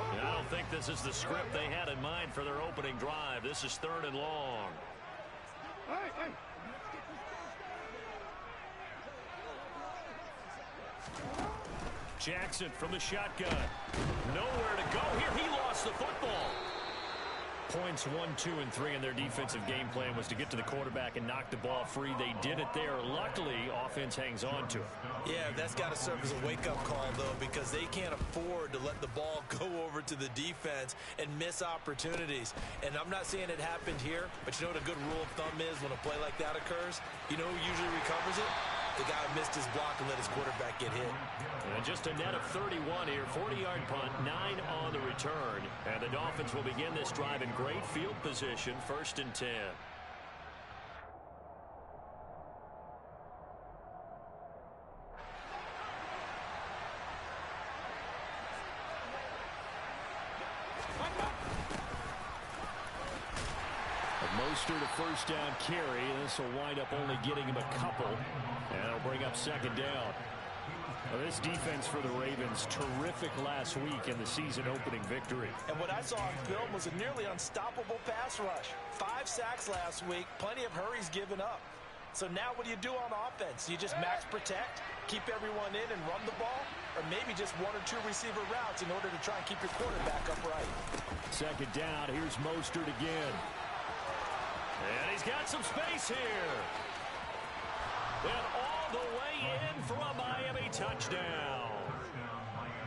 I don't think this is the script they had in mind for their opening drive. This is 3rd and long. Jackson from the shotgun. Nowhere to go here. He lost the football. Points 1, 2, and 3 in their defensive game plan was to get to the quarterback and knock the ball free. They did it there. Luckily, offense hangs on to it. Yeah, that's got to serve as a wake-up call, though, because they can't afford to let the ball go over to the defense and miss opportunities. And I'm not saying it happened here, but you know what a good rule of thumb is when a play like that occurs? You know who usually recovers it? The guy who missed his block and let his quarterback get hit. And just a net of 31 here. 40-yard punt, 9 on the return. And the Dolphins will begin this drive in great field position, 1st and 10. Mostert a first down carry. This will wind up only getting him a couple. And it'll bring up 2nd down. Well, this defense for the Ravens, terrific last week in the season opening victory. And what I saw on film was a nearly unstoppable pass rush. 5 sacks last week, plenty of hurries given up. So now what do you do on offense? You just max protect, keep everyone in and run the ball, or maybe just 1 or 2 receiver routes in order to try and keep your quarterback upright. 2nd down, here's Mostert again. And he's got some space here. And all the way in for a Miami touchdown.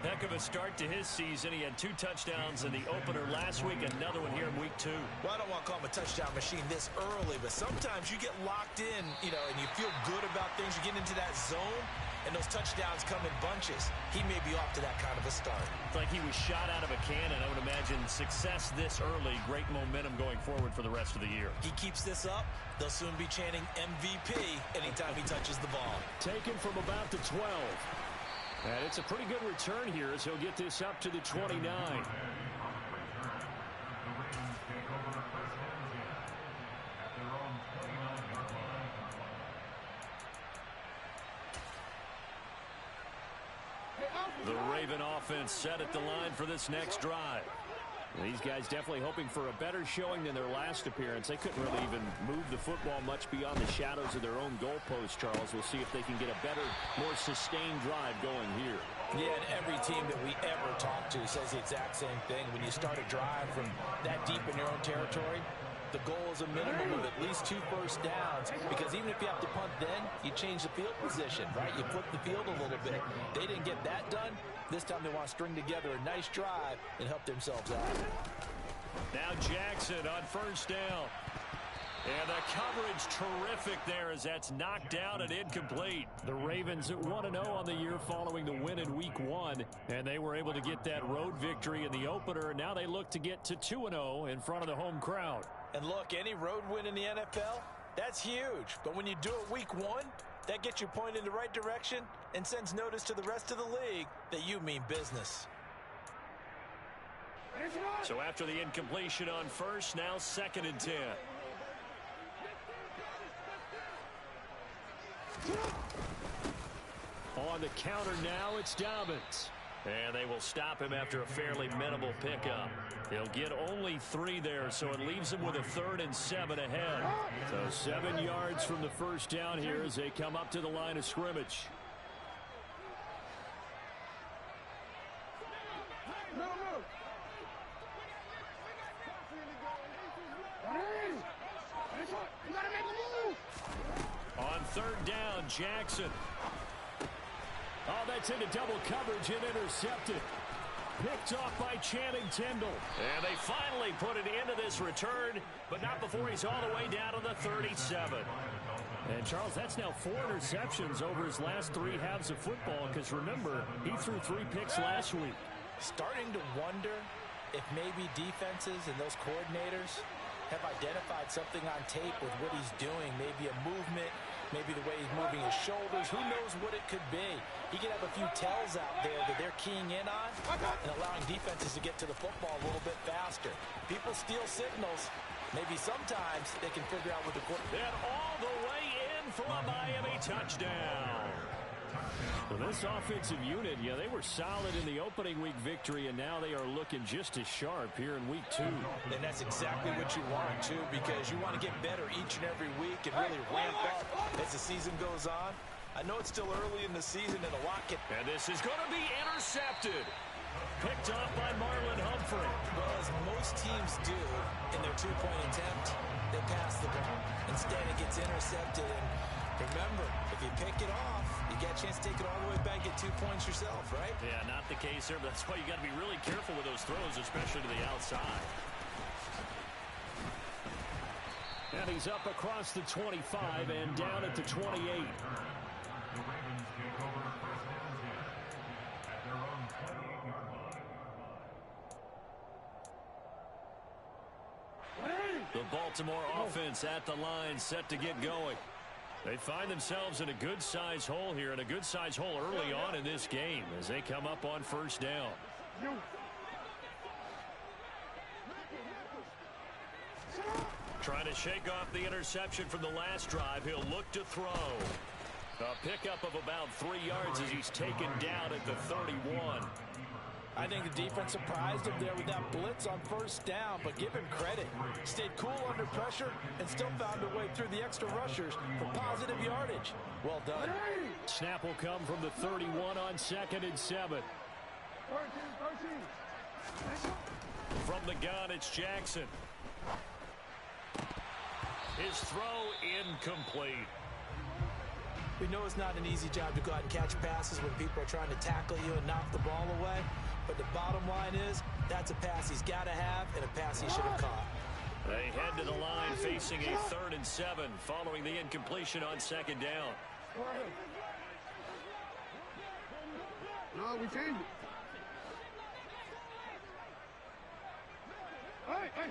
Heck of a start to his season. He had 2 touchdowns in the opener last week, another one here in week 2. Well, I don't want to call him a touchdown machine this early, but sometimes you get locked in, you know, and you feel good about things. You get into that zone, and those touchdowns come in bunches. He may be off to that kind of a start. It's like he was shot out of a cannon. I would imagine success this early, great momentum going forward for the rest of the year. He keeps this up, they'll soon be chanting MVP anytime he touches the ball. Taken from about the 12. And it's a pretty good return here as he'll get this up to the 29. The Raven offense set at the line for this next drive. These guys definitely hoping for a better showing than their last appearance. They couldn't really even move the football much beyond the shadows of their own goalpost, Charles. We'll see if they can get a better, more sustained drive going here. Yeah, and every team that we ever talk to says the exact same thing. When you start a drive from that deep in your own territory, the goal is a minimum of at least 2 first downs, because even if you have to punt then, you change the field position, right? You flip the field a little bit. They didn't get that done. This time they want to string together a nice drive and help themselves out. Now Jackson on first down. And the coverage terrific there as that's knocked down and incomplete. The Ravens at 1-0 on the year following the win in week 1. And they were able to get that road victory in the opener. And now they look to get to 2-0 in front of the home crowd. And look, any road win in the NFL, that's huge. But when you do it week 1, that gets you pointed in the right direction and sends notice to the rest of the league that you mean business. So after the incompletion on first, now 2nd and 10. On the counter now, it's Dobbins. And they will stop him after a fairly minimal pickup. He'll get only 3 there, so it leaves him with a 3rd and 7 ahead. So 7 yards from the first down here as they come up to the line of scrimmage. On 3rd down, Jackson. Oh, that's into double coverage and intercepted. Picked off by Channing Tindall. And they finally put it into this return, but not before he's all the way down to the 37. And, Charles, that's now 4 interceptions over his last 3 halves of football, because, remember, he threw 3 picks last week. Starting to wonder if maybe defenses and those coordinators have identified something on tape with what he's doing, maybe a movement, maybe the way he's moving his shoulders. Who knows what it could be? He could have a few tells out there that they're keying in on and allowing defenses to get to the football a little bit faster. People steal signals. Maybe sometimes they can figure out what the quarterback. And all the way in for a Miami touchdown. Well, this offensive unit, yeah, they were solid in the opening week victory, and now they are looking just as sharp here in week 2. And that's exactly what you want, too, because you want to get better each and every week and really ramp up as the season goes on. I know it's still early in the season and a lot can... And this is going to be intercepted. Picked off by Marlon Humphrey. Well, as most teams do in their two-point attempt, they pass the ball. Instead, it gets intercepted. And remember, if you pick it off, you get a chance to take it all the way back, get 2 points yourself, right? Yeah, not the case there, but that's why you got to be really careful with those throws, especially to the outside. And he's up across the 25 and down at the 28. The Baltimore offense at the line, set to get going. They find themselves in a good-sized hole here, and a good-sized hole early on in this game as they come up on first down. Trying to shake off the interception from the last drive. He'll look to throw. A pickup of about 3 yards as he's taken down at the 31. I think the defense surprised him there with that blitz on first down, but give him credit. Stayed cool under pressure and still found a way through the extra rushers for positive yardage. Well done. Snap will come from the 31 on 2nd and 7. From the gun, it's Jackson. His throw incomplete. We know it's not an easy job to go out and catch passes when people are trying to tackle you and knock the ball away. But the bottom line is, that's a pass he's got to have and a pass he should have caught. They head to the line facing a 3rd and 7 following the incompletion on 2nd down. No, we changed it. Hey.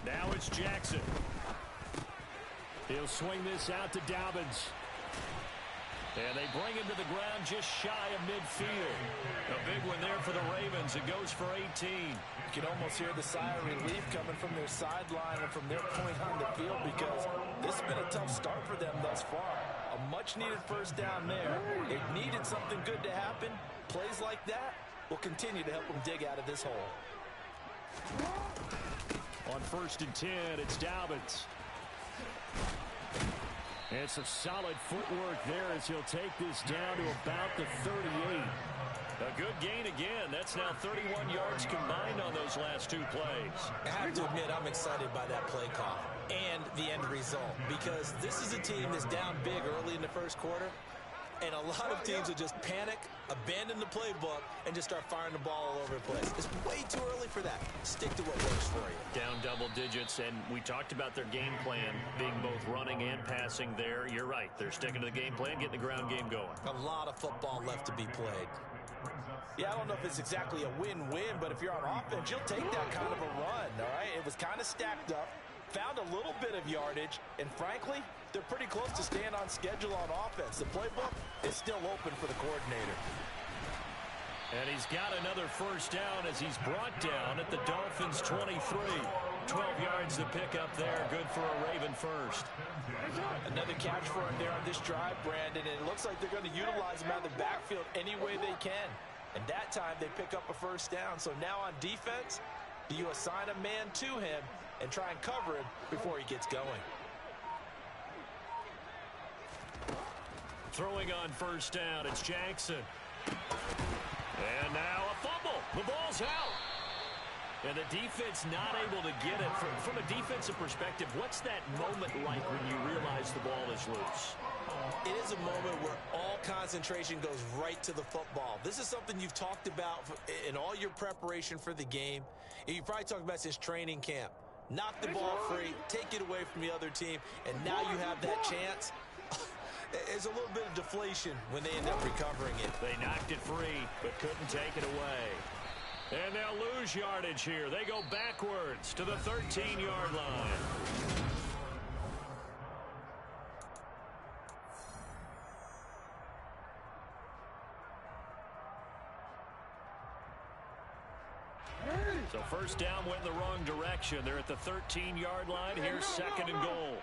Now it's Jackson. He'll swing this out to Dobbins. And they bring him to the ground just shy of midfield. A big one there for the Ravens. It goes for 18. You can almost hear the sigh of relief coming from their sideline and from their point on the field because this has been a tough start for them thus far. A much-needed first down there. They needed something good to happen. Plays like that will continue to help them dig out of this hole. On 1st and 10, it's Dobbins. And some solid footwork there as he'll take this down to about the 38. A good gain again. That's now 31 yards combined on those last 2 plays. I have to admit, I'm excited by that play call and the end result because this is a team that's down big early in the first quarter, and a lot of teams will just panic, abandon the playbook, and just start firing the ball all over the place. It's way too early for that. Stick to what works for you. Down double digits, and we talked about their game plan being both running and passing there. You're right. They're sticking to the game plan, getting the ground game going. A lot of football left to be played. Yeah, I don't know if it's exactly a win-win, but if you're on offense, you'll take that kind of a run, all right? It was kind of stacked up, found a little bit of yardage, and frankly, they're pretty close to staying on schedule on offense. The playbook is still open for the coordinator. And he's got another first down as he's brought down at the Dolphins' 23. 12 yards to pick up there. Good for a Raven first. Another catch for him there on this drive, Brandon, and it looks like they're going to utilize him out of the backfield any way they can. And that time they pick up a first down. So now on defense, do you assign a man to him and try and cover him before he gets going? Throwing on first down, it's Jackson. And now a fumble. The ball's out. And the defense not able to get it. From a defensive perspective, what's that moment like when you realize the ball is loose? It is a moment where all concentration goes right to the football. This is something you've talked about in all your preparation for the game. You probably talked about since training camp. Knock the ball free, take it away from the other team, and now you have that chance. There's a little bit of deflation when they end up recovering it. They knocked it free, but couldn't take it away. And they'll lose yardage here. They go backwards to the 13-yard line. So first down went in the wrong direction. They're at the 13-yard line. Here's 2nd and goal.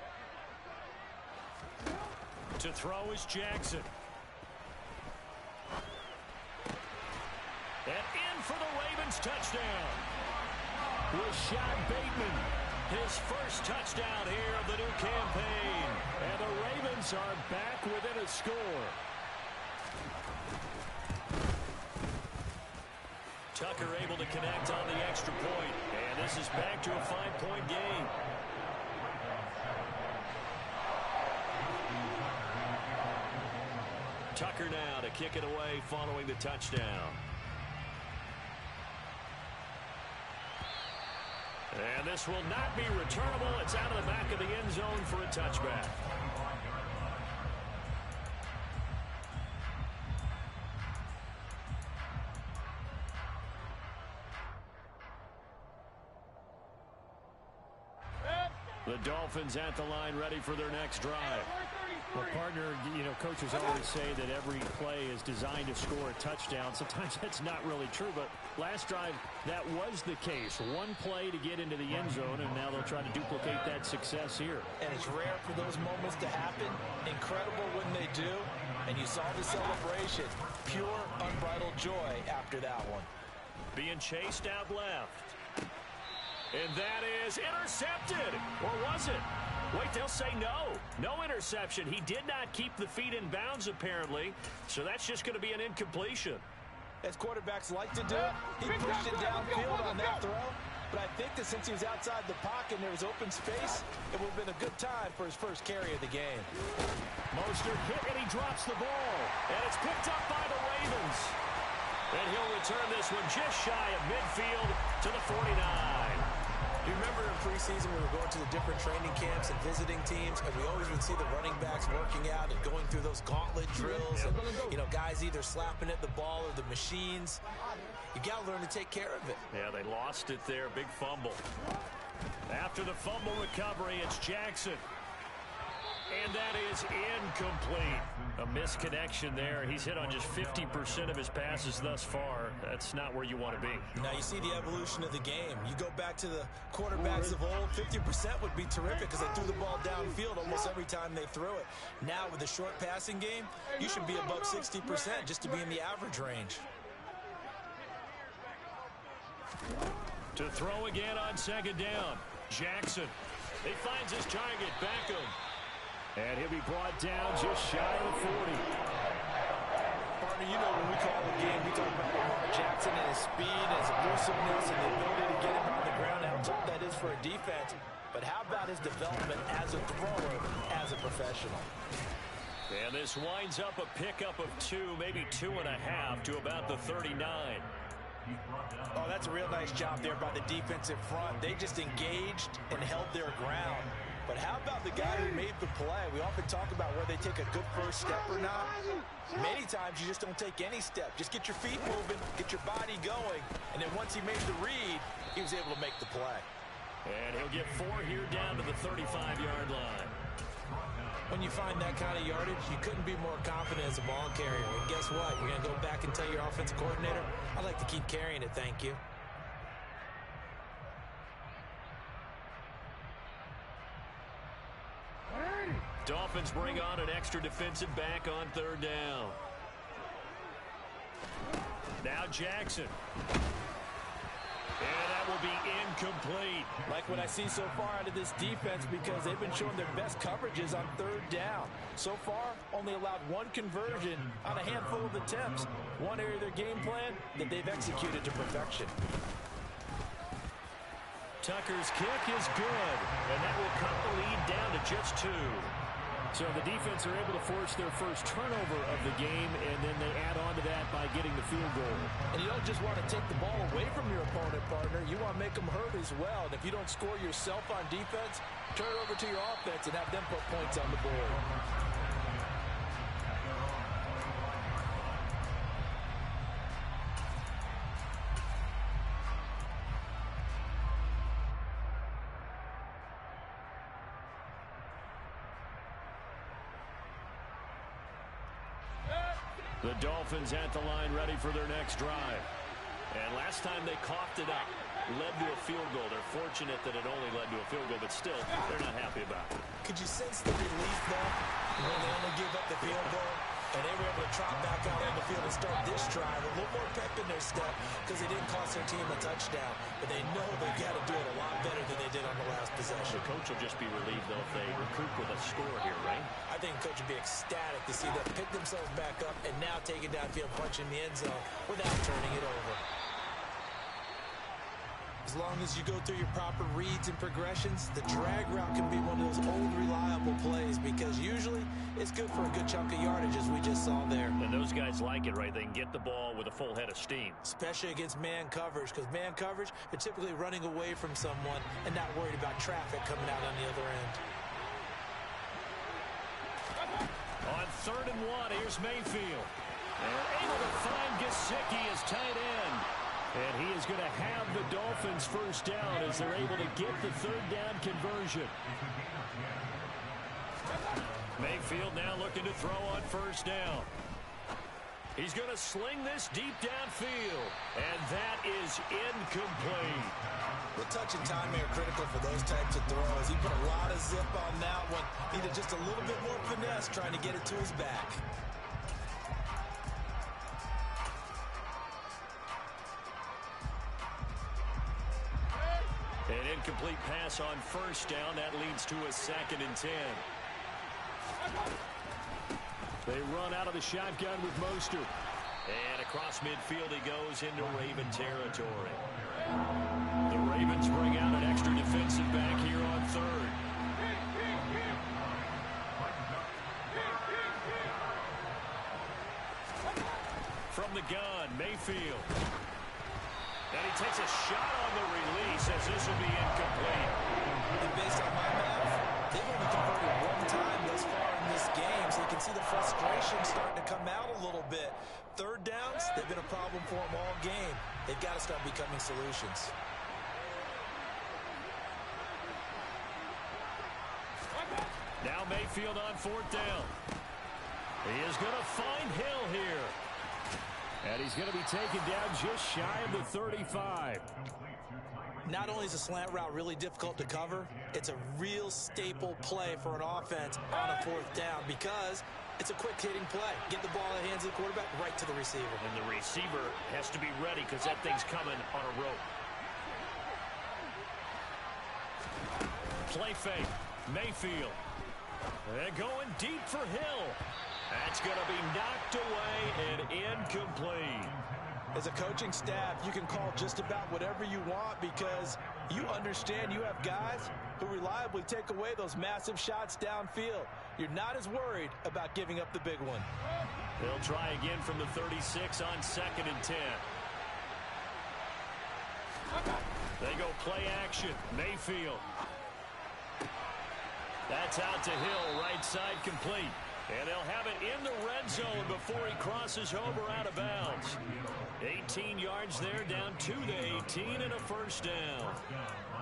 To throw is Jackson. And in for the Ravens touchdown. Rashad Bateman, his first touchdown here of the new campaign. And the Ravens are back within a score. Tucker able to connect on the extra point. And this is back to a 5-point game. Tucker now to kick it away following the touchdown. And this will not be returnable. It's out of the back of the end zone for a touchback. The Dolphins at the line ready for their next drive. Well, partner, coaches always say that every play is designed to score a touchdown. Sometimes that's not really true, but last drive, that was the case. One play to get into the end zone, and now they'll try to duplicate that success here. And it's rare for those moments to happen. Incredible when they do. And you saw the celebration. Pure, unbridled joy after that one. Being chased out left. And that is intercepted. Or was it? Wait, they'll say no. No interception. He did not keep the feet in bounds, apparently. So that's just going to be an incompletion. As quarterbacks like to do, he pushed it downfield on that throw. But I think that since he was outside the pocket and there was open space, it would have been a good time for his first carry of the game. Mostert hit and he drops the ball. And it's picked up by the Ravens. And he'll return this one just shy of midfield to the 49. You remember in preseason we were going to the different training camps and visiting teams, and we always would see the running backs working out and going through those gauntlet drills, and guys either slapping at the ball or the machines. You got to learn to take care of it. Yeah, they lost it there. Big fumble. After the fumble recovery, it's Jackson. And that is incomplete. A misconnection there. He's hit on just 50% of his passes thus far. That's not where you want to be. Now you see the evolution of the game. You go back to the quarterbacks of old, 50% would be terrific because they threw the ball downfield almost every time they threw it. Now with the short passing game, you should be above 60% just to be in the average range. To throw again on second down. Jackson. He finds his target, Beckham. And he'll be brought down just shy of the 40. Partner, when we call the game, we talk about Lamar Jackson and his speed, his elusiveness, and the ability to get him on the ground, how tough that is for a defense. But how about his development as a thrower, as a professional? And this winds up a pickup of 2, maybe 2.5 to about the 39. Oh, that's a real nice job there by the defensive front. They just engaged and held their ground. But how about the guy who made the play? We often talk about whether they take a good first step or not. Many times you just don't take any step. Just get your feet moving, get your body going, and then once he made the read, he was able to make the play. And he'll get 4 here down to the 35-yard line. When you find that kind of yardage, you couldn't be more confident as a ball carrier. And guess what? You're going to go back and tell your offensive coordinator, I'd like to keep carrying it, thank you. Dolphins bring on an extra defensive back on third down. Now Jackson. And that will be incomplete. Like what I see so far out of this defense because they've been showing their best coverages on third down. So far, only allowed 1 conversion on a handful of attempts. One area of their game plan that they've executed to perfection. Tucker's kick is good, and that will cut the lead down to just 2. So the defense are able to force their first turnover of the game, and then they add on to that by getting the field goal. And you don't just want to take the ball away from your opponent, partner. You want to make them hurt as well. And if you don't score yourself on defense, turn it over to your offense and have them put points on the board. The Dolphins at the line ready for their next drive. And last time they coughed it up, led to a field goal. They're fortunate that it only led to a field goal, but still, they're not happy about it. Could you sense the relief, though, when they only give up the field goal? And they were able to trot back out on the field and start this drive. A little more pep in their step because they didn't cost their team a touchdown. But they know they've got to do it a lot better than they did on the last possession. The coach will just be relieved, though, if they recoup with a score here, right? I think the coach would be ecstatic to see them pick themselves back up and now take it downfield, punching the end zone without turning it over. As long as you go through your proper reads and progressions, the drag route can be one of those old reliable plays because usually it's good for a good chunk of yardage, as we just saw there. And those guys like it, right? They can get the ball with a full head of steam. Especially against man coverage, because man coverage, they're typically running away from someone and not worried about traffic coming out on the other end. On 3rd and 1, here's Mayfield. They're able to find Gesicki as tight end. And he is going to have the Dolphins first down as they're able to get the 3rd down conversion. Mayfield now looking to throw on 1st down. He's going to sling this deep downfield. And that is incomplete. The touch and timing are critical for those types of throws. He put a lot of zip on that one. Needed just a little bit more finesse trying to get it to his back. An incomplete pass on 1st down. That leads to a 2nd and 10. They run out of the shotgun with Mostert. And across midfield he goes into Raven territory. The Ravens bring out an extra defensive back here on 3rd. From the gun, Mayfield. And he takes a shot on the release as this will be incomplete. And based on my math, they've only converted one time thus far in this game, so you can see the frustration starting to come out a little bit. 3rd downs, they've been a problem for them all game. They've got to start becoming solutions. Now Mayfield on 4th down. He is going to find Hill here. And he's going to be taken down just shy of the 35. Not only is a slant route really difficult to cover, it's a real staple play for an offense on a 4th down because it's a quick-hitting play. Get the ball in the hands of the quarterback right to the receiver. And the receiver has to be ready because that thing's coming on a rope. Play fake. Mayfield. They're going deep for Hill. That's going to be knocked away and incomplete. As a coaching staff, you can call just about whatever you want because you understand you have guys who reliably take away those massive shots downfield. You're not as worried about giving up the big one. They'll try again from the 36 on 2nd and 10. They go play action. Mayfield. That's out to Hill, right side complete. And they'll have it in the red zone before he crosses over out of bounds. 18 yards there, down to the 18 and a 1st down.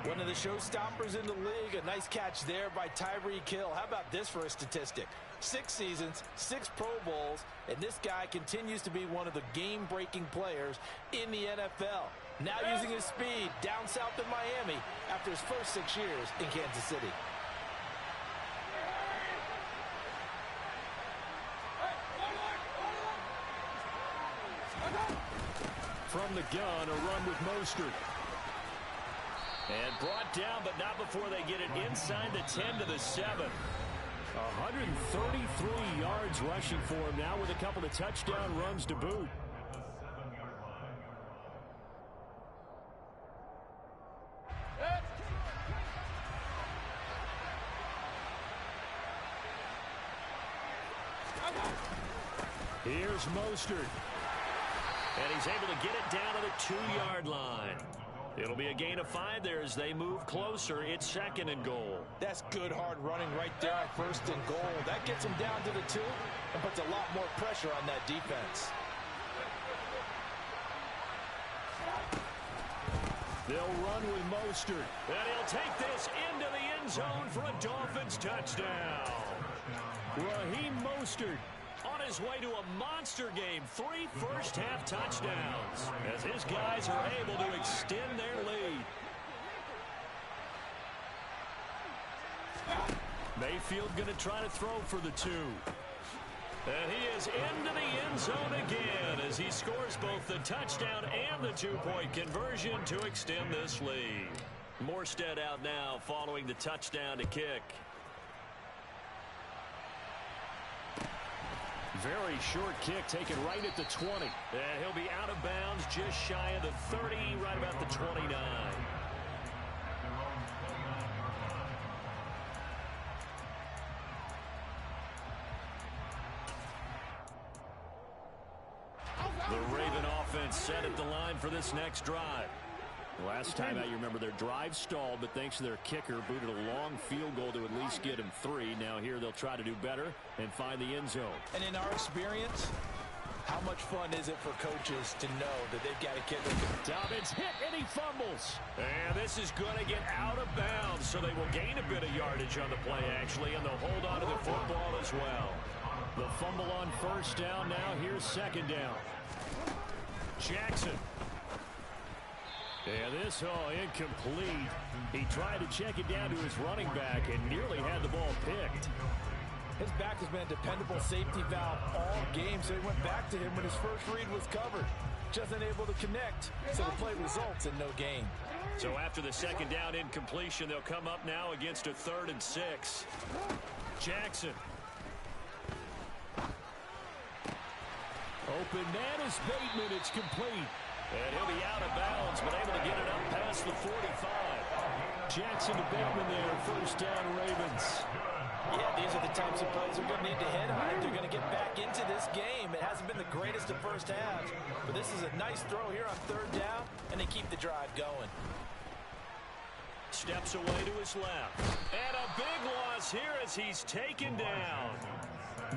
One of the showstoppers in the league. A nice catch there by Tyreek Hill. How about this for a statistic? 6 seasons, 6 Pro Bowls, and this guy continues to be one of the game-breaking players in the NFL. Now using his speed down south in Miami after his first 6 years in Kansas City. From the gun, a run with Mostert. And brought down, but not before they get it inside the 10 to the 7. 133 yards rushing for him now with a couple of touchdown runs to boot. Here's Mostert. And he's able to get it down to the 2-yard line. It'll be a gain of 5 there as they move closer. It's 2nd and goal. That's good hard running right there on 1st and goal. That gets them down to the 2 and puts a lot more pressure on that defense. They'll run with Mostert. And he'll take this into the end zone for a Dolphins touchdown. Raheem Mostert on his way to a monster game. 3 first-half touchdowns as his guys are able to extend their lead. Mayfield going to try to throw for the 2. And he is into the end zone again as he scores both the touchdown and the 2-point conversion to extend this lead. Morstead out now following the touchdown to kick. Very short kick taken right at the 20. And he'll be out of bounds just shy of the 30, right about the 29. The Raven offense set at the line for this next drive. Last time out, you remember their drive stalled, but thanks to their kicker, booted a long field goal to at least get him 3. Now here they'll try to do better and find the end zone. And in our experience, how much fun is it for coaches to know that they've got a kicker? Dobbins hit and he fumbles. And this is going to get out of bounds, so they will gain a bit of yardage on the play, actually, and they'll hold on to the football as well. The fumble on first down. Now here's second down. Jackson. And this, incomplete. He tried to check it down to his running back and nearly had the ball picked. His back has been a dependable safety valve all game, so he went back to him when his first read was covered. Just unable to connect, so the play results in no gain. So after the second down incompletion, they'll come up now against a 3rd and 6. Jackson. Open man is Bateman. It's complete. And he'll be out of bounds, but able to get it up past the 45. Jackson to Bateman there. First down, Ravens. Yeah, these are the types of plays they're going to need to hit on if they're going to get back into this game. It hasn't been the greatest of first halves, but this is a nice throw here on 3rd down, and they keep the drive going. Steps away to his left. And a big loss here as he's taken down.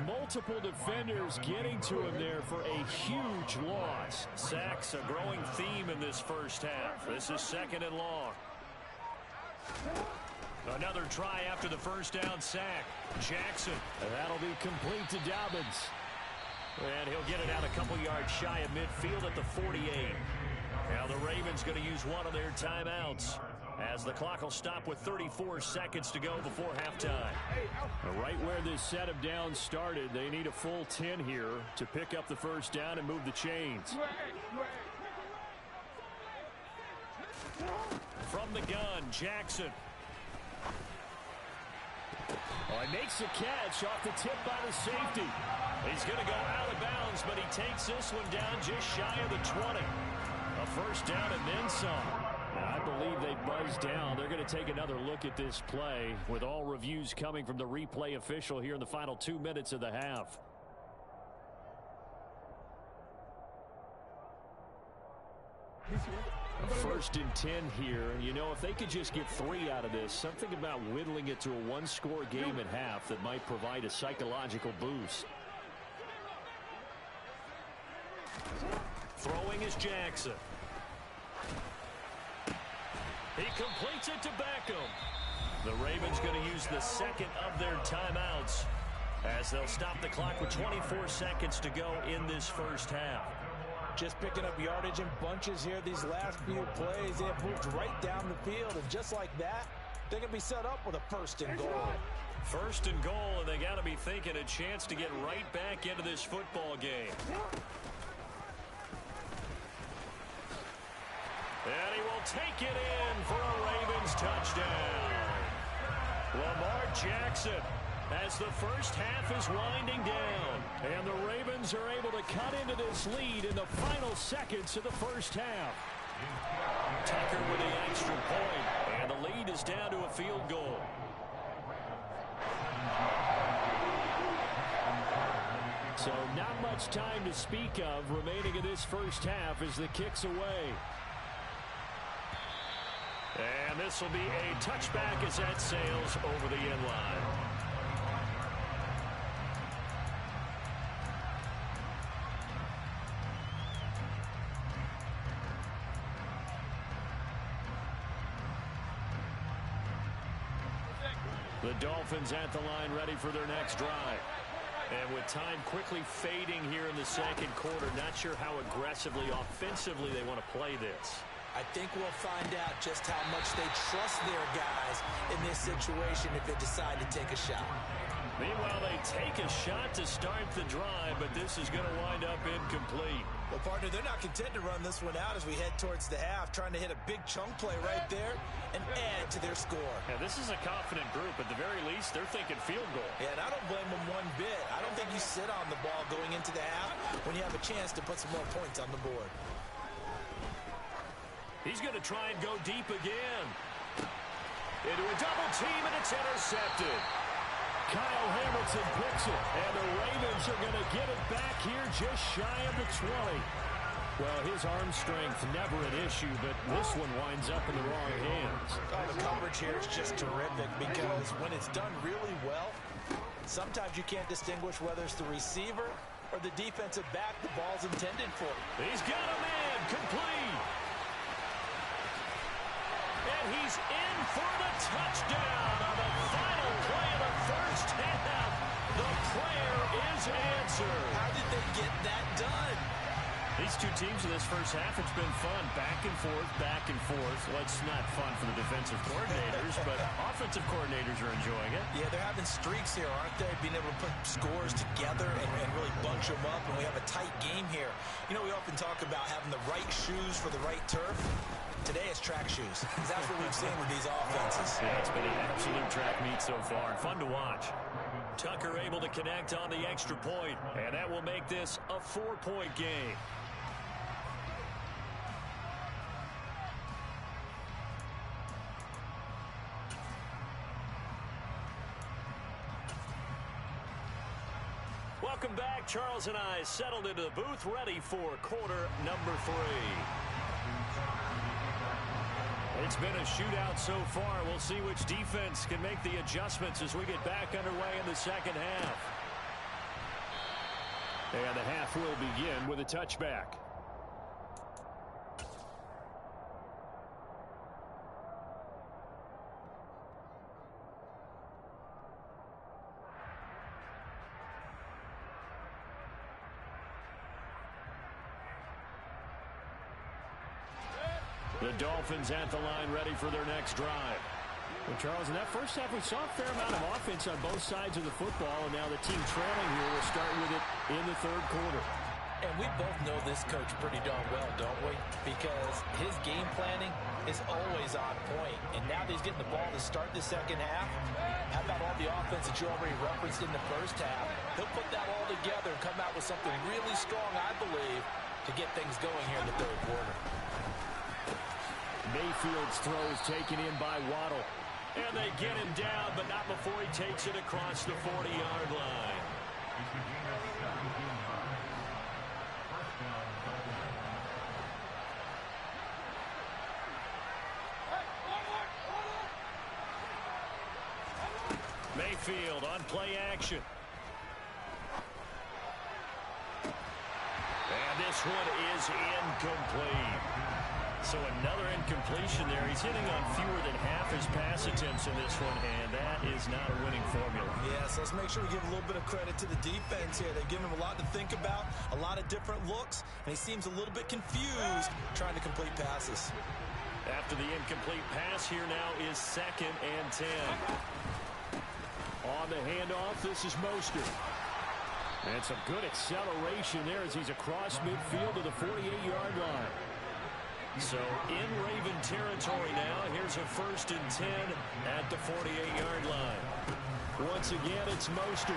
Multiple defenders getting to him there for a huge loss. Sacks a growing theme in this first half. This is 2nd and long. Another try after the first down sack. Jackson. And that'll be complete to Dobbins. And he'll get it out a couple yards shy of midfield at the 48. Now the Ravens going to use one of their timeouts, as the clock will stop with 34 seconds to go before halftime. Right where this set of downs started, they need a full 10 here to pick up the first down and move the chains. From the gun, Jackson. Oh, he makes the catch off the tip by the safety. He's going to go out of bounds, but he takes this one down just shy of the 20. A first down and then some. I believe they buzzed down. They're going to take another look at this play, with all reviews coming from the replay official here in the final 2 minutes of the half. First and 10 here. You know, if they could just get 3 out of this, something about whittling it to a one-score game at half that might provide a psychological boost. Throwing is Jackson. He completes it to Beckham. The Ravens going to use the second of their timeouts, as they'll stop the clock with 24 seconds to go in this first half. Just picking up yardage in bunches here these last few plays. They have moved right down the field, and just like that, they're going to be set up with a 1st and goal. 1st and goal, and they got to be thinking a chance to get right back into this football game. And he will take it in for a Ravens touchdown. Lamar Jackson, as the first half is winding down. And the Ravens are able to cut into this lead in the final seconds of the first half. Tucker with the extra point, and the lead is down to a field goal. So not much time to speak of remaining in this first half as the kick's away. And this will be a touchback as that sails over the end line. The Dolphins at the line, ready for their next drive. And with time quickly fading here in the second quarter, not sure how aggressively, offensively they want to play this. I think we'll find out just how much they trust their guys in this situation if they decide to take a shot. Meanwhile, they take a shot to start the drive, but this is going to wind up incomplete. Well, partner, they're not content to run this one out as we head towards the half, trying to hit a big chunk play right there and add to their score. Yeah, this is a confident group. At the very least, they're thinking field goal. Yeah, and I don't blame them one bit. I don't think you sit on the ball going into the half when you have a chance to put some more points on the board. He's going to try and go deep again. Into a double team, and it's intercepted. Kyle Hamilton picks it, and the Ravens are going to get it back here just shy of the 20. Well, his arm strength never an issue, but this one winds up in the wrong hands. Oh, the coverage here is just terrific because when it's done really well, sometimes you can't distinguish whether it's the receiver or the defensive back the ball's intended for. He's got a man, complete. And he's in for the touchdown on the final play of the first half. The prayer is answered. How did they get that done? These two teams in this first half, it's been fun. Back and forth, back and forth. Well, it's not fun for the defensive coordinators, but offensive coordinators are enjoying it. Yeah, they're having streaks here, aren't they? Being able to put scores together and really bunch them up, and we have a tight game here. You know, we often talk about having the right shoes for the right turf. Today it's track shoes. That's what we've seen with these offenses. Yeah, it's been an absolute track meet so far. Fun to watch. Tucker able to connect on the extra point, and that will make this a 4-point game. Welcome back. Charles and I settled into the booth, ready for quarter number 3. It's been a shootout so far. We'll see which defense can make the adjustments as we get back underway in the second half. And the half will begin with a touchback. The Dolphins at the line, ready for their next drive. Well, Charles, in that first half, we saw a fair amount of offense on both sides of the football, and now the team trailing here will start with it in the third quarter. And we both know this coach pretty darn well, don't we? Because his game planning is always on point. And now that he's getting the ball to start the second half, how about all the offense that you already referenced in the first half? He'll put that all together and come out with something really strong, I believe, to get things going here in the third quarter. Mayfield's throw is taken in by Waddle. And they get him down, but not before he takes it across the 40-yard line. Mayfield on play action. And this one is incomplete. So another incompletion there. He's hitting on fewer than half his pass attempts in this one, and that is not a winning formula. Yeah, so let's make sure we give a little bit of credit to the defense here. They've given him a lot to think about, a lot of different looks, and he seems a little bit confused trying to complete passes. After the incomplete pass, here now is 2nd and 10. On the handoff, this is Mostert. And some good acceleration there as he's across midfield to the 48-yard line. So in Raven territory now. Here's a 1st and 10 at the 48-yard line. Once again, it's Mostert.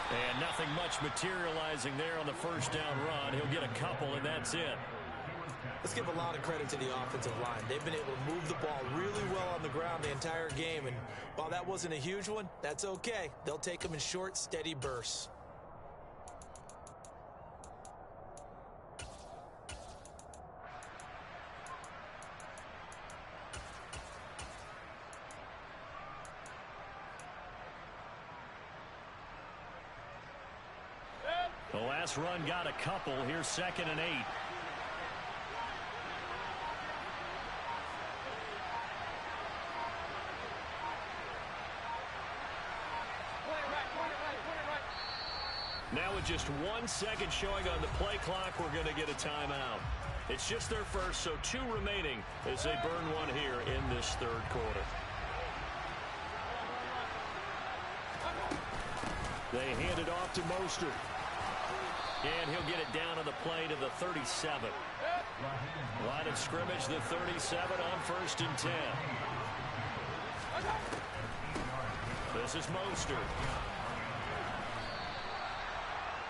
And nothing much materializing there on the first down run. He'll get a couple, and that's it. Let's give a lot of credit to the offensive line. They've been able to move the ball really well on the ground the entire game. And while that wasn't a huge one, that's okay. They'll take them in short, steady bursts. The last run got a couple. Here's 2nd and 8. Now with just 1 second showing on the play clock, we're going to get a timeout. It's just their first, so 2 remaining as they burn one here in this third quarter. They hand it off to Mostert. And he'll get it down on the play to the 37. Line of scrimmage, the 37 on 1st and 10. This is Mostert.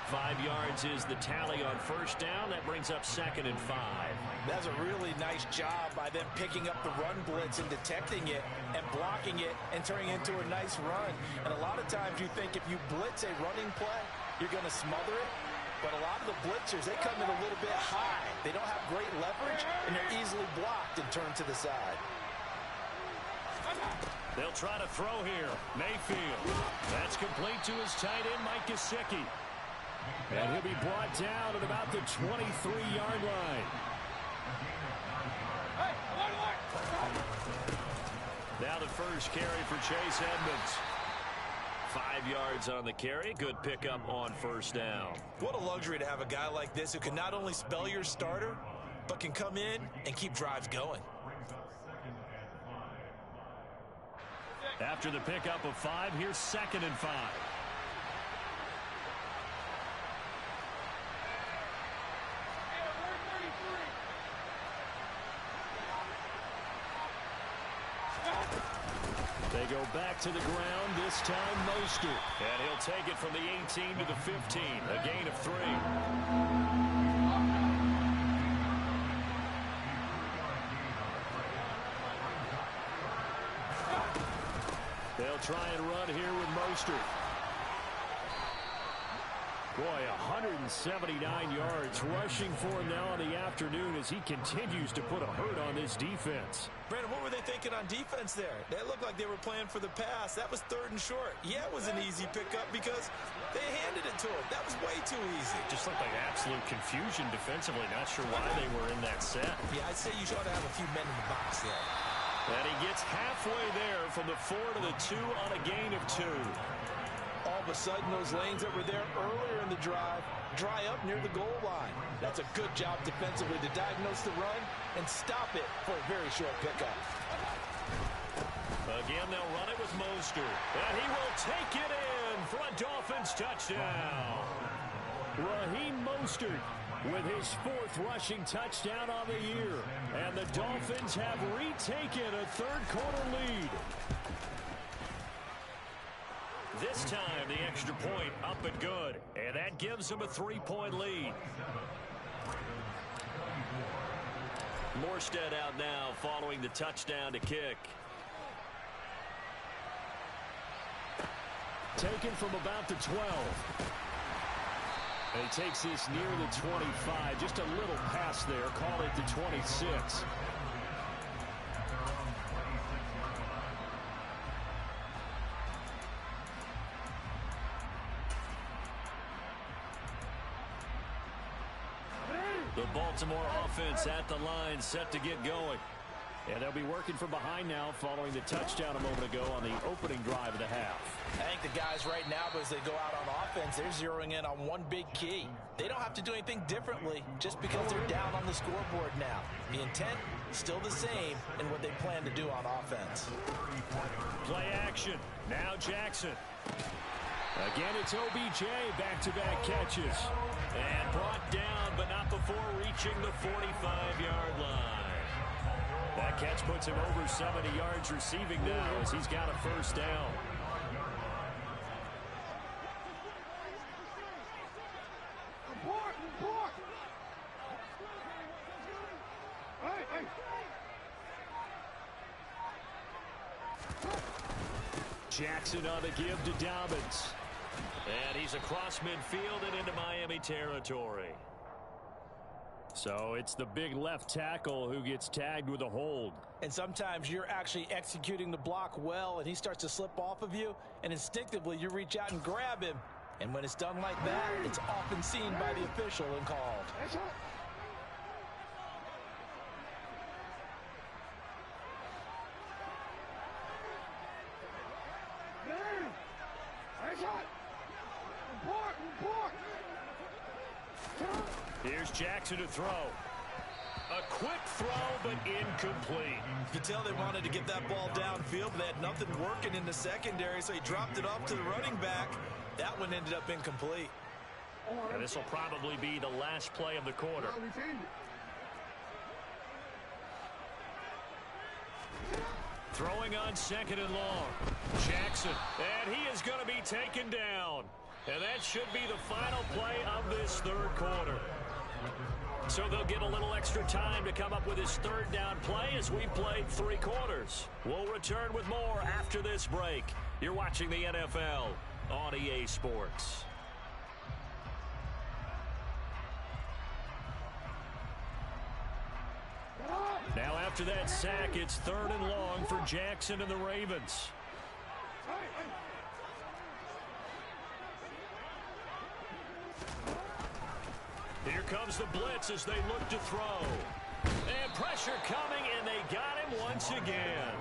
5 yards is the tally on 1st down. That brings up 2nd and 5. That's a really nice job by them picking up the run blitz and detecting it and blocking it and turning it into a nice run. And a lot of times you think if you blitz a running play, you're going to smother it. But a lot of the blitzers, they come in a little bit high. They don't have great leverage, and they're easily blocked and turned to the side. They'll try to throw here. Mayfield. That's complete to his tight end, Mike Gesicki. And he'll be brought down at about the 23-yard line. Now the first carry for Chase Edmonds. 5 yards on the carry. Good pickup on 1st down. What a luxury to have a guy like this who can not only spell your starter, but can come in and keep drives going. After the pickup of 5, here's 2nd and 5. They go back to the ground, this time Mostert. And he'll take it from the 18 to the 15, a gain of 3. They'll try and run here with Mostert. Boy, 179 yards rushing for him now in the afternoon as he continues to put a hurt on this defense. Brandon, what were they thinking on defense there? They looked like they were playing for the pass. That was 3rd and short. Yeah, it was an easy pickup because they handed it to him. That was way too easy. Just looked like absolute confusion defensively. Not sure why they were in that set. Yeah, I'd say you ought to have a few men in the box there. And he gets halfway there from the 4 to the 2 on a gain of 2. All of a sudden, those lanes that were there earlier in the drive dry up near the goal line. That's a good job defensively to diagnose the run and stop it for a very short pickup. Again, they'll run it with Mostert. And he will take it in for a Dolphins touchdown. Raheem Mostert with his 4th rushing touchdown on the year. And the Dolphins have retaken a third-quarter lead. This time, the extra point up and good. And that gives them a 3-point lead. Morstead out now following the touchdown to kick. Taken from about the 12. And he takes this near the 25. Just a little pass there. Call it the 26. The Baltimore offense at the line, set to get going. And they'll be working from behind now following the touchdown a moment ago on the opening drive of the half. I think the guys right now, as they go out on offense, they're zeroing in on one big key. They don't have to do anything differently just because they're down on the scoreboard now. The intent, still the same in what they plan to do on offense. Play action. Now Jackson. Again, it's OBJ, back-to-back catches. And brought down, but not before reaching the 45-yard line. That catch puts him over 70 yards receiving now as he's got a 1st down. Jackson on the give to Dobbins. And he's across midfield and into Miami territory. So it's the big left tackle who gets tagged with a hold. And sometimes you're actually executing the block well, and he starts to slip off of you, and instinctively you reach out and grab him. And when it's done like that, it's often seen by the official and called. Here's Jackson to throw. A quick throw, but incomplete. You can tell they wanted to get that ball downfield, but they had nothing working in the secondary, so he dropped it off to the running back. That one ended up incomplete. And this will probably be the last play of the quarter. Throwing on 2nd and long. Jackson, and he is going to be taken down. And that should be the final play of this 3rd quarter. So they'll get a little extra time to come up with his 3rd down play as we played 3 quarters. We'll return with more after this break. You're watching the NFL on EA Sports. Now after that sack, it's 3rd and long for Jackson and the Ravens. Here comes the blitz as they look to throw. And pressure coming, and they got him once again.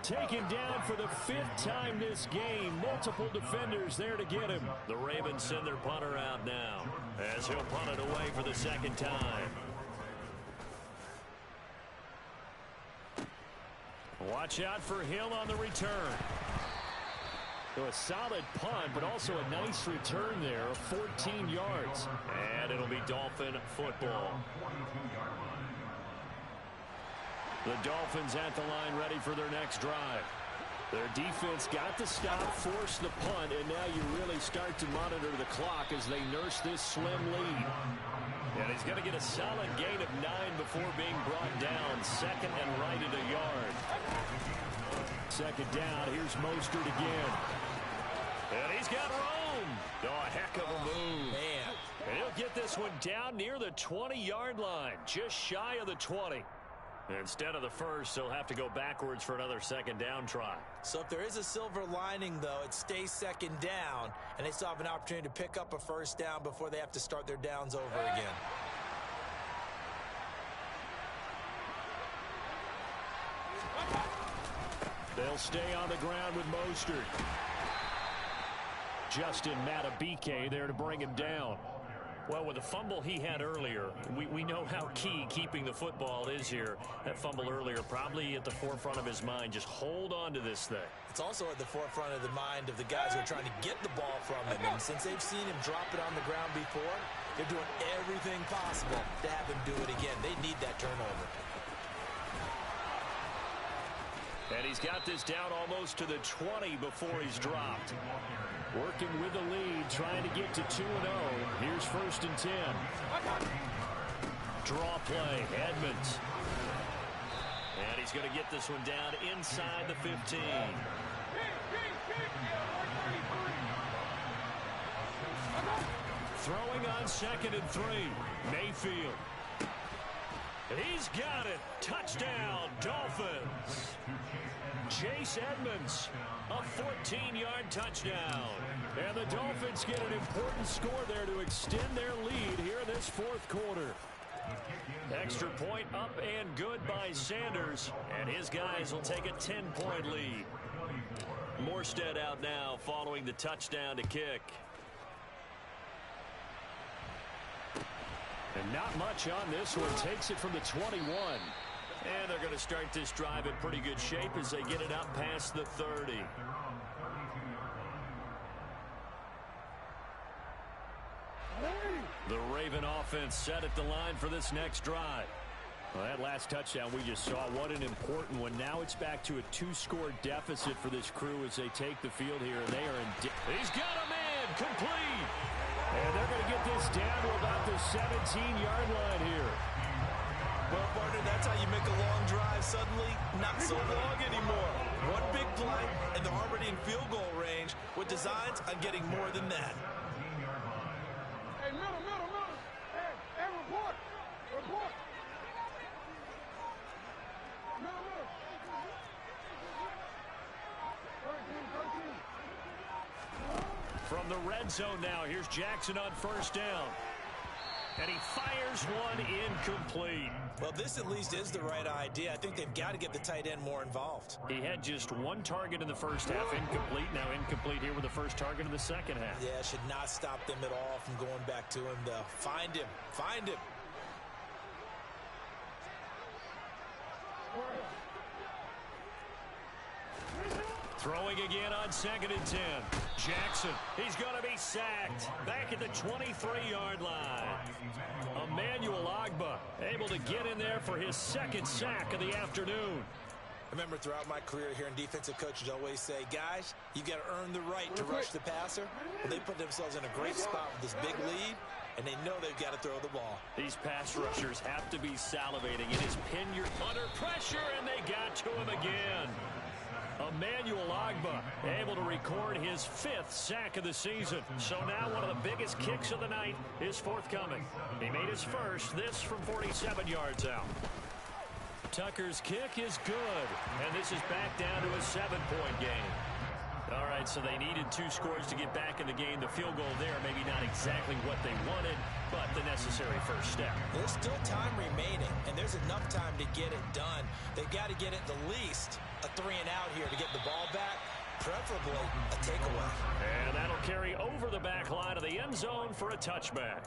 Taken down for the 5th time this game. Multiple defenders there to get him. The Ravens send their punter out now as he'll punt it away for the 2nd time. Watch out for Hill on the return. So a solid punt, but also a nice return there of 14 yards. And it'll be Dolphin football. The Dolphins at the line ready for their next drive. Their defense got the stop, forced the punt, and now you really start to monitor the clock as they nurse this slim lead. And he's going to get a solid gain of 9 before being brought down. 2nd and right at a yard. 2nd down. Here's Mostert again. And he's got room. Oh, a heck of a move. Man. And he'll get this one down near the 20-yard line. Just shy of the 20. Instead of the 1st, he'll have to go backwards for another 2nd down try. So if there is a silver lining, though, it stays 2nd down, and they still have an opportunity to pick up a 1st down before they have to start their downs over again. They'll stay on the ground with Mostert. Justin Matabike there to bring him down. Well, with the fumble he had earlier, we know how key keeping the football is here. That fumble earlier probably at the forefront of his mind. Just hold on to this thing. It's also at the forefront of the mind of the guys who are trying to get the ball from him. And since they've seen him drop it on the ground before, they're doing everything possible to have him do it again. They need that turnover. And he's got this down almost to the 20 before he's dropped. Working with the lead, trying to get to 2-0. Here's 1st and 10. Draw play, Edmonds. And he's going to get this one down inside the 15. Throwing on 2nd and 3. Mayfield. He's got it. Touchdown, Dolphins. Chase Edmonds, a 14-yard touchdown. And the Dolphins get an important score there to extend their lead here in this 4th quarter. Extra point up and good by Sanders. And his guys will take a 10-point lead. Morstead out now following the touchdown to kick. And not much on this one. Takes it from the 21. And they're going to start this drive in pretty good shape as they get it up past the 30. The Raven offense set at the line for this next drive. Well, that last touchdown we just saw, what an important one. Now it's back to a 2-score deficit for this crew as they take the field here. And they are in. He's got a man complete. And they're going to get this down to about the 17-yard line here. Well, partner, that's how you make a long drive suddenly not so long anymore. One big play, and they're already in field goal range with designs on getting more than that. Hey, middle. Hey, report. Middle. 13. From the red zone now, here's Jackson on 1st down. And he fires one incomplete. Well, this at least is the right idea. I think they've got to get the tight end more involved. He had just one target in the first half, incomplete. Now incomplete here with the first target in the second half. Yeah, should not stop them at all from going back to him, though. Find him. Find him. Throwing again on 2nd and 10. Jackson, he's going to be sacked. Back at the 23-yard line. Emmanuel Ogbah able to get in there for his second sack of the afternoon. I remember throughout my career hearing defensive coaches always say, guys, you've got to earn the right to rush the passer. Well, they put themselves in a great spot with this big lead, and they know they've got to throw the ball. These pass rushers have to be salivating. It is pin your under pressure, and they got to him again. Emmanuel Ogbah able to record his 5th sack of the season. So now one of the biggest kicks of the night is forthcoming. He made his first, this from 47 yards out. Tucker's kick is good, and this is back down to a 7-point game. All right, so they needed 2 scores to get back in the game. The field goal there, maybe not exactly what they wanted, but the necessary first step. There's still time remaining, and there's enough time to get it done. They've got to get it the least a 3-and-out here to get the ball back, preferably a takeaway. And that'll carry over the back line of the end zone for a touchback.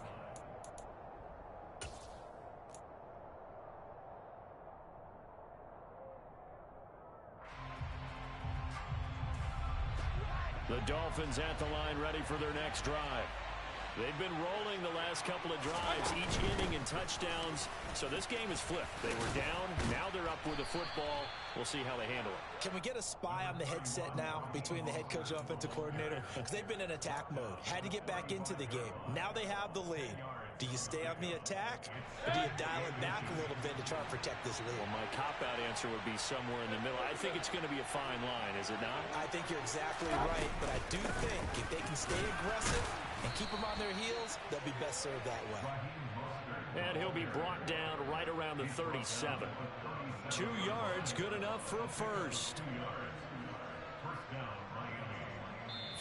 The Dolphins at the line ready for their next drive. They've been rolling the last couple of drives, each inning in touchdowns. So this game is flipped. They were down. Now they're up with the football. We'll see how they handle it. Can we get a spy on the headset now between the head coach and offensive coordinator? Because they've been in attack mode. Had to get back into the game. Now they have the lead. Do you stay on the attack, or do you dial it back a little bit to try and protect this lead? Well, my cop-out answer would be somewhere in the middle. I think it's going to be a fine line, is it not? I think you're exactly right, but I do think if they can stay aggressive and keep them on their heels, they'll be best served that way. And he'll be brought down right around the 37. 2 yards, good enough for a first.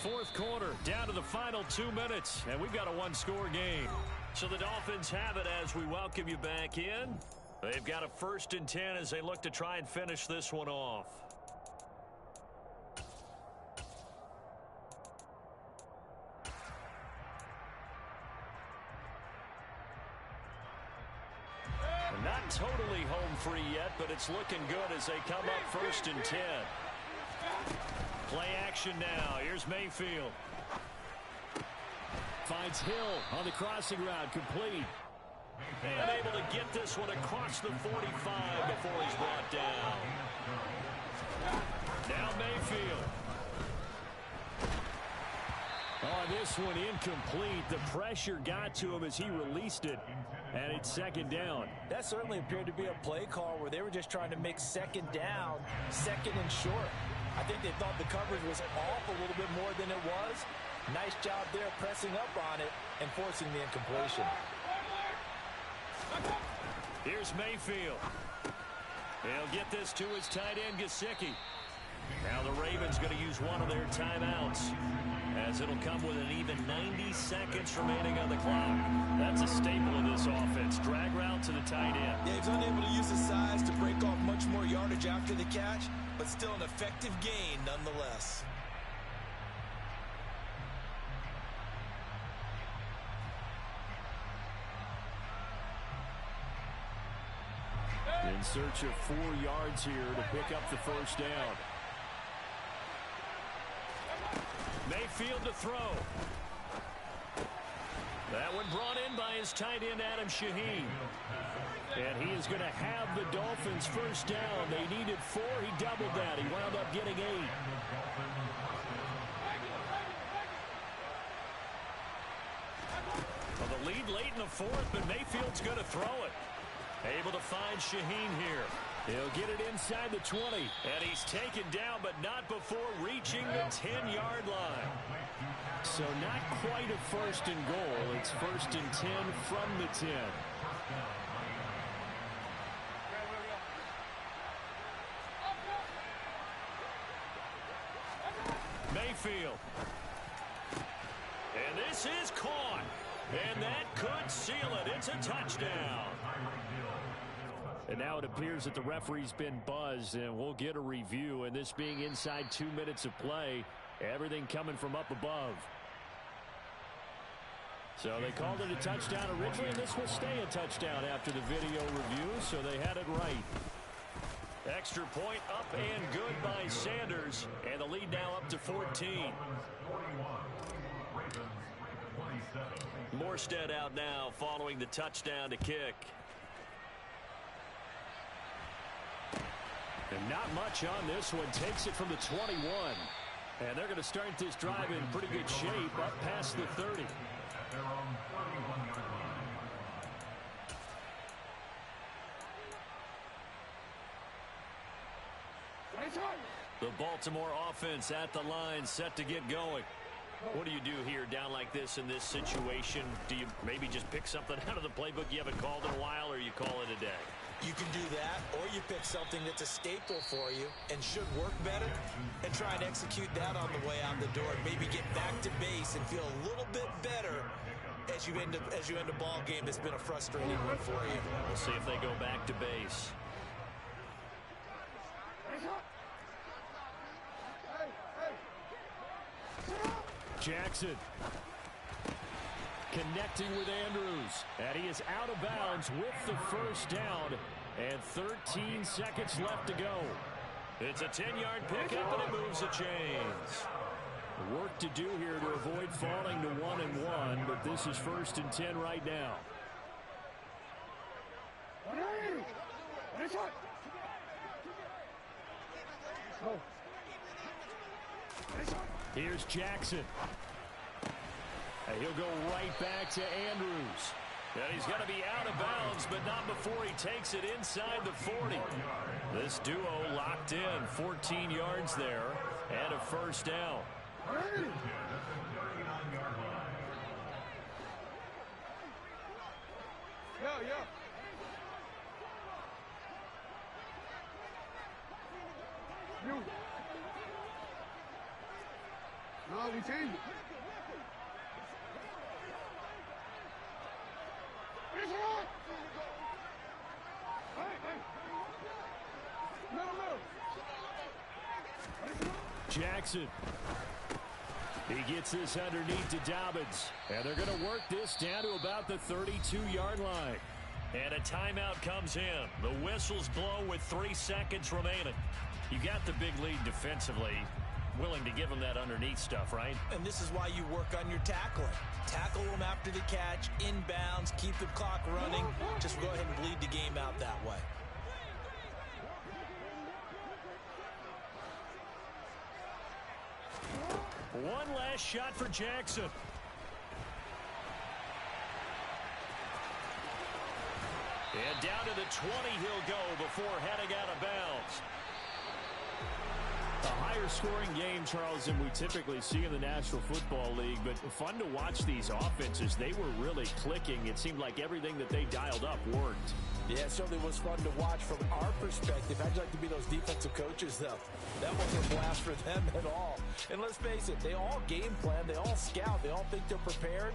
4th quarter, down to the final 2 minutes, and we've got a 1-score game. So the Dolphins have it as we welcome you back in. They've got a 1st and 10 as they look to try and finish this one off. Not totally home free yet, but it's looking good as they come up 1st and 10. Play action now. Here's Mayfield. Finds Hill on the crossing route, complete. And able to get this one across the 45 before he's brought down. Now Mayfield. Oh, this one incomplete. The pressure got to him as he released it, and it's 2nd down. That certainly appeared to be a play call where they were just trying to make 2nd down, 2nd and short. I think they thought the coverage was off a little bit more than it was. Nice job there pressing up on it and forcing the incompletion. Here's Mayfield. He'll get this to his tight end, Gesicki. Now the Ravens going to use one of their timeouts, as it'll come with an even 90 seconds remaining on the clock. That's a staple of this offense. Drag route to the tight end. Yeah, he's unable to use his size to break off much more yardage after the catch, but still an effective gain nonetheless. In search of 4 yards here to pick up the 1st down. Mayfield to throw. That one brought in by his tight end, Adam Shaheen. And he is going to have the Dolphins 1st down. They needed 4. He doubled that. He wound up getting 8. Well, the lead late in the 4th, but Mayfield's going to throw it. Able to find Shaheen here. He'll get it inside the 20. And he's taken down, but not before reaching the 10-yard line. So not quite a 1st and goal. It's 1st and 10 from the 10. Mayfield. And this is caught. And that could seal it. It's a touchdown. And now it appears that the referee's been buzzed, and we'll get a review. And this being inside 2 minutes of play, everything coming from up above. So they called it a touchdown originally, and this will stay a touchdown after the video review, so they had it right. Extra point up and good by Sanders, and the lead now up to 14. Morstead out now following the touchdown to kick. And not much on this one. Takes it from the 21. And they're going to start this drive in pretty good shape up past the 30. The Baltimore offense at the line, set to get going. What do you do here down like this in this situation? Do you maybe just pick something out of the playbook you haven't called in a while, or you call it a day? You can do that, or you pick something that's a staple for you and should work better and try and execute that on the way out the door and maybe get back to base and feel a little bit better as you end a ball game that's been a frustrating one for you. We'll see if they go back to base. Jackson connecting with Andrews, and he is out of bounds with the first down, and 13 seconds left to go. It's a 10-yard pickup, and it moves the chains. Work to do here to avoid falling to 1-1, but this is 1st and 10 right now. Here's Jackson. And he'll go right back to Andrews. And he's going to be out of bounds, but not before he takes it inside the 40. This duo locked in, 14 yards there, and a first down. Yeah. You. No, we changed it. Jackson. He gets this underneath to Dobbins. And they're going to work this down to about the 32-yard line. And a timeout comes in. The whistles blow with 3 seconds remaining. You got the big lead defensively. Willing to give them that underneath stuff, right? And this is why you work on your tackling. Tackle them after the catch, inbounds, keep the clock running. Just go ahead and bleed the game out that way. One last shot for Jackson. And down to the 20 he'll go before heading out of bounds. A higher scoring game, Charles, than we typically see in the National Football League, but fun to watch these offenses. They were really clicking. It seemed like everything that they dialed up worked. Yeah, it certainly was fun to watch from our perspective. How'd you like to be those defensive coaches, though? That wasn't a blast for them at all. And let's face it, they all game plan, they all scout, they all think they're prepared.